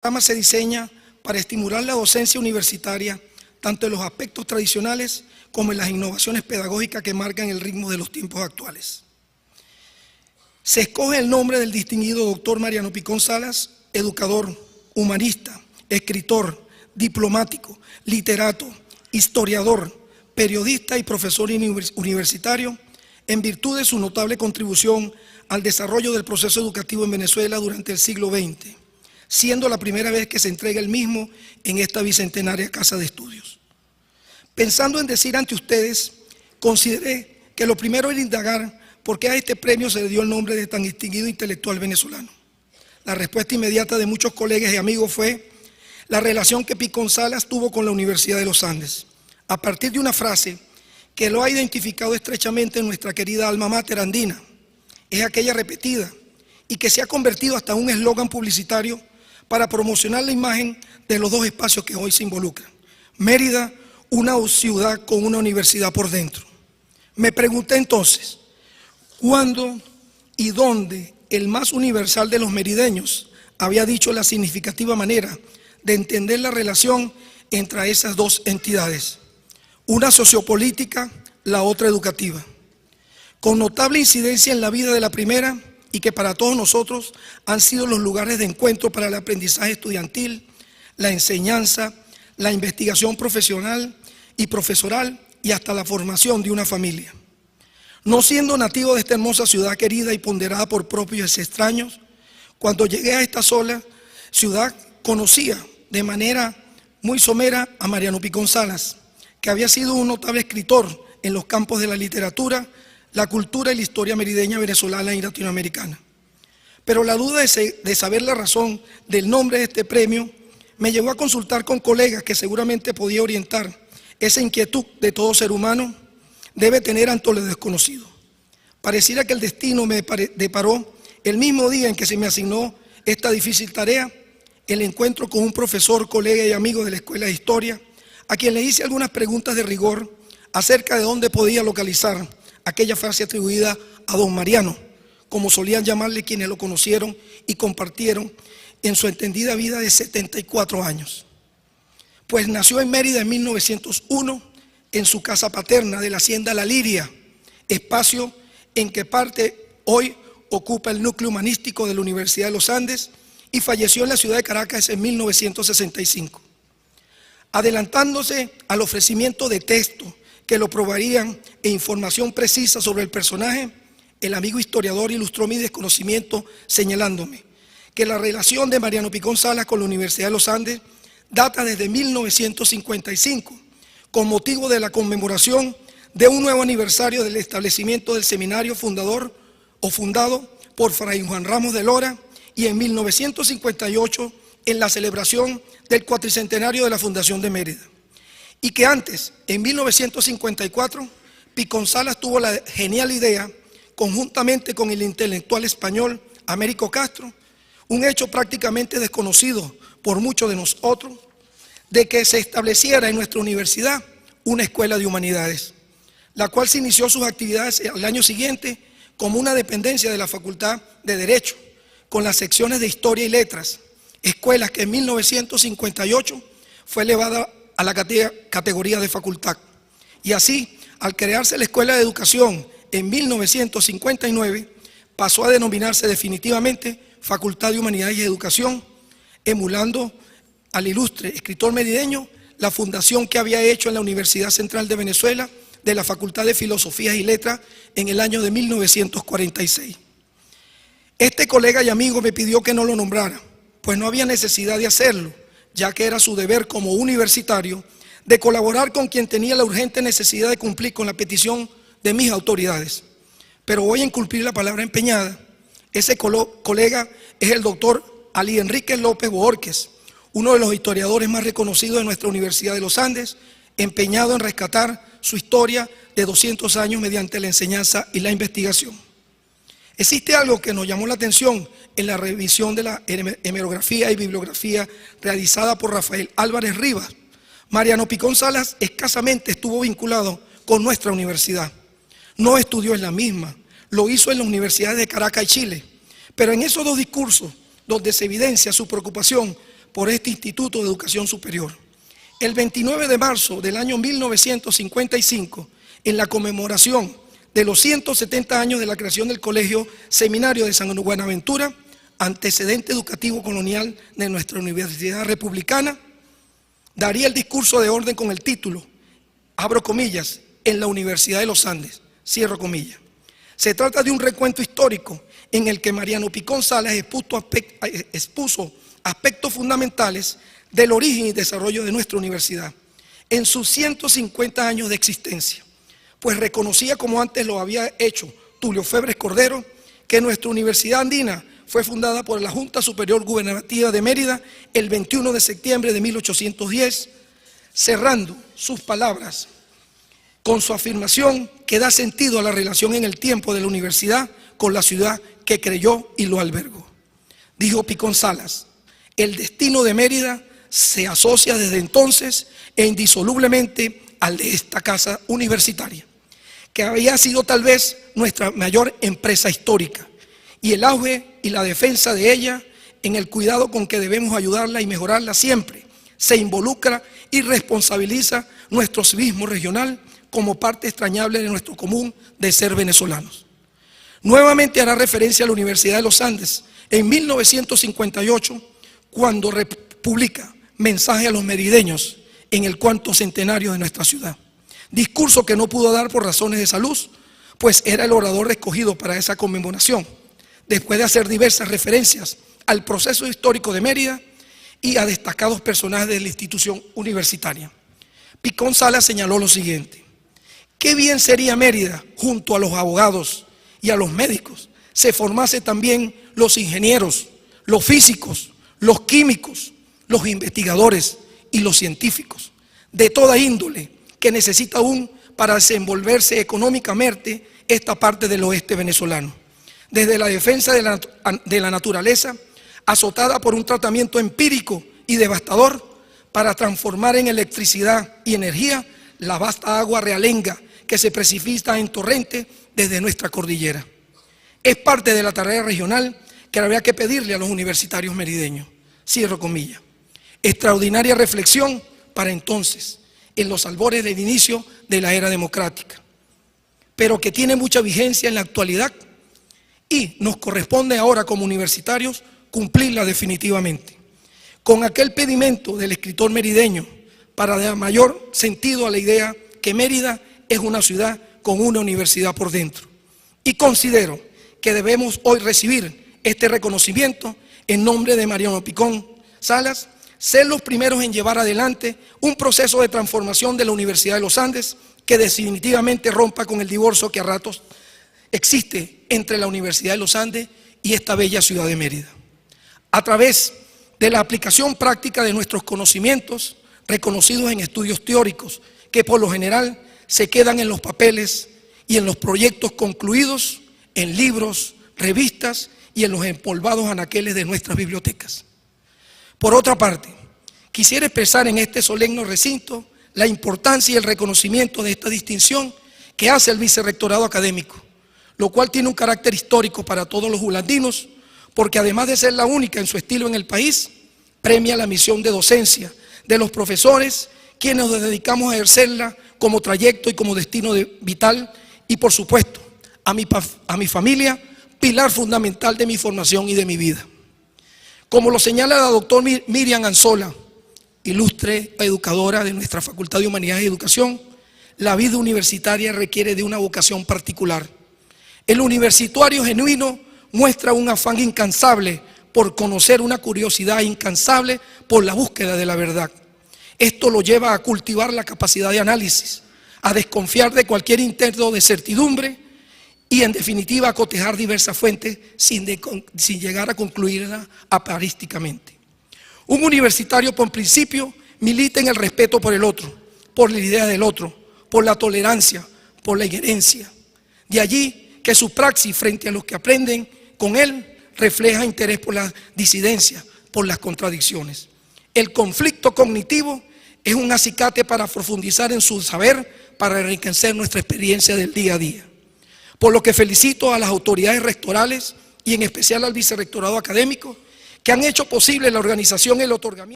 programa se diseña para estimular la docencia universitaria, tanto en los aspectos tradicionales como en las innovaciones pedagógicas que marcan el ritmo de los tiempos actuales. Se escoge el nombre del distinguido doctor Mariano Picón Salas, educador, humanista, escritor, diplomático, literato, historiador, periodista y profesor universitario, en virtud de su notable contribución al desarrollo del proceso educativo en Venezuela durante el siglo XX, siendo la primera vez que se entrega el mismo en esta bicentenaria casa de estudios. Pensando en decir ante ustedes, consideré que lo primero era indagar por qué a este premio se le dio el nombre de tan distinguido intelectual venezolano. La respuesta inmediata de muchos colegas y amigos fue la relación que Picón Salas tuvo con la Universidad de los Andes, a partir de una frase que lo ha identificado estrechamente en nuestra querida alma mater andina. Es aquella repetida y que se ha convertido hasta un eslogan publicitario para promocionar la imagen de los dos espacios que hoy se involucran. Mérida, una ciudad con una universidad por dentro. Me pregunté entonces, ¿cuándo y dónde el más universal de los merideños había dicho la significativa manera de entender la relación entre esas dos entidades? Una sociopolítica, la otra educativa, con notable incidencia en la vida de la primera y que para todos nosotros han sido los lugares de encuentro para el aprendizaje estudiantil, la enseñanza, la investigación profesional y profesoral y hasta la formación de una familia. No siendo nativo de esta hermosa ciudad querida y ponderada por propios y extraños, cuando llegué a esta sola ciudad conocía de manera muy somera a Mariano Picón Salas, que había sido un notable escritor en los campos de la literatura, la cultura y la historia merideña, venezolana y latinoamericana. Pero la duda de saber la razón del nombre de este premio me llevó a consultar con colegas que seguramente podía orientar esa inquietud de todo ser humano debe tener ante lo desconocido. Pareciera que el destino me deparó el mismo día en que se me asignó esta difícil tarea, el encuentro con un profesor, colega y amigo de la Escuela de Historia, a quien le hice algunas preguntas de rigor acerca de dónde podía localizar aquella frase atribuida a don Mariano, como solían llamarle quienes lo conocieron y compartieron en su entendida vida de 74 años. Pues nació en Mérida en 1901, en su casa paterna de la hacienda La Liria, espacio en que parte hoy ocupa el núcleo humanístico de la Universidad de los Andes, y falleció en la ciudad de Caracas en 1965. Adelantándose al ofrecimiento de texto que lo probarían e información precisa sobre el personaje, el amigo historiador ilustró mi desconocimiento señalándome que la relación de Mariano Picón Salas con la Universidad de los Andes data desde 1955, con motivo de la conmemoración de un nuevo aniversario del establecimiento del seminario fundado por Fray Juan Ramos de Lora, y en 1958 en la celebración del cuatricentenario de la Fundación de Mérida. Y que antes, en 1954, Picón Salas tuvo la genial idea, conjuntamente con el intelectual español Américo Castro, un hecho prácticamente desconocido por muchos de nosotros, de que se estableciera en nuestra universidad una escuela de humanidades, la cual se inició sus actividades al año siguiente como una dependencia de la Facultad de Derecho, con las secciones de Historia y Letras, escuelas que en 1958 fue elevada a la categoría de facultad. Y así, al crearse la Escuela de Educación en 1959, pasó a denominarse definitivamente Facultad de Humanidades y Educación, emulando al ilustre escritor merideño la fundación que había hecho en la Universidad Central de Venezuela de la Facultad de Filosofía y Letras en el año de 1946. Este colega y amigo me pidió que no lo nombrara, pues no había necesidad de hacerlo, ya que era su deber como universitario de colaborar con quien tenía la urgente necesidad de cumplir con la petición de mis autoridades. Pero voy a incumplir la palabra empeñada. Ese colega es el doctor Ali Enrique López Bohórquez, uno de los historiadores más reconocidos de nuestra Universidad de los Andes, empeñado en rescatar su historia de 200 años mediante la enseñanza y la investigación. Existe algo que nos llamó la atención en la revisión de la hemerografía y bibliografía realizada por Rafael Álvarez Rivas. Mariano Picón Salas escasamente estuvo vinculado con nuestra universidad. No estudió en la misma, lo hizo en las universidades de Caracas y Chile. Pero en esos dos discursos, donde se evidencia su preocupación por este Instituto de Educación Superior. El 29 de marzo del año 1955, en la conmemoración de los 170 años de la creación del Colegio Seminario de San Buenaventura, antecedente educativo colonial de nuestra Universidad Republicana, daría el discurso de orden con el título, abro comillas, en la Universidad de los Andes, cierro comillas. Se trata de un recuento histórico en el que Mariano Picón Salas expuso aspectos fundamentales del origen y desarrollo de nuestra universidad en sus 150 años de existencia, pues reconocía, como antes lo había hecho Tulio Febres Cordero, que nuestra Universidad Andina fue fundada por la Junta Superior Gubernativa de Mérida el 21 de septiembre de 1810, cerrando sus palabras con su afirmación que da sentido a la relación en el tiempo de la universidad con la ciudad que creyó y lo albergó. Dijo Picón Salas, el destino de Mérida se asocia desde entonces e indisolublemente al de esta casa universitaria, que había sido tal vez nuestra mayor empresa histórica, y el auge y la defensa de ella, en el cuidado con que debemos ayudarla y mejorarla siempre, se involucra y responsabiliza nuestro civismo regional como parte extrañable de nuestro común de ser venezolanos. Nuevamente hará referencia a la Universidad de los Andes en 1958, cuando publica Mensaje a los merideños en el 4º centenario de nuestra ciudad. Discurso que no pudo dar por razones de salud, pues era el orador escogido para esa conmemoración, después de hacer diversas referencias al proceso histórico de Mérida y a destacados personajes de la institución universitaria. Picón Salas señaló lo siguiente: qué bien sería Mérida, junto a los abogados y a los médicos, se formase también los ingenieros, los físicos, los químicos, los investigadores y los científicos, de toda índole, que necesita aún para desenvolverse económicamente esta parte del oeste venezolano. Desde la defensa de la naturaleza, azotada por un tratamiento empírico y devastador, para transformar en electricidad y energía la vasta agua realenga que se precipita en torrente desde nuestra cordillera. Es parte de la tarea regional que habría que pedirle a los universitarios merideños. Cierro comillas. Extraordinaria reflexión para entonces, en los albores del inicio de la era democrática, pero que tiene mucha vigencia en la actualidad y nos corresponde ahora como universitarios cumplirla definitivamente. Con aquel pedimento del escritor merideño para dar mayor sentido a la idea que Mérida es una ciudad con una universidad por dentro. Y considero que debemos hoy recibir este reconocimiento en nombre de Mariano Picón Salas, ser los primeros en llevar adelante un proceso de transformación de la Universidad de los Andes que definitivamente rompa con el divorcio que a ratos existe entre la Universidad de los Andes y esta bella ciudad de Mérida. A través de la aplicación práctica de nuestros conocimientos reconocidos en estudios teóricos que por lo general se quedan en los papeles y en los proyectos concluidos, en libros, revistas y en los empolvados anaqueles de nuestras bibliotecas. Por otra parte, quisiera expresar en este solemne recinto la importancia y el reconocimiento de esta distinción que hace el Vicerrectorado Académico, lo cual tiene un carácter histórico para todos los julandinos, porque además de ser la única en su estilo en el país, premia la misión de docencia de los profesores, quienes nos dedicamos a ejercerla como trayecto y como destino vital, y por supuesto, a mi familia, pilar fundamental de mi formación y de mi vida. Como lo señala la doctora Miriam Anzola, ilustre educadora de nuestra Facultad de Humanidades y Educación, la vida universitaria requiere de una vocación particular. El universitario genuino muestra un afán incansable por conocer, una curiosidad incansable por la búsqueda de la verdad. Esto lo lleva a cultivar la capacidad de análisis, a desconfiar de cualquier intento de certidumbre y en definitiva a cotejar diversas fuentes sin llegar a concluirla aparísticamente. Un universitario por principio milita en el respeto por el otro, por la idea del otro, por la tolerancia, por la injerencia. De allí que su praxis frente a los que aprenden con él refleja interés por la disidencia, por las contradicciones. El conflicto cognitivo es un acicate para profundizar en su saber, para enriquecer nuestra experiencia del día a día. Por lo que felicito a las autoridades rectorales y en especial al Vicerrectorado Académico, que que han hecho posible la organización y el otorgamiento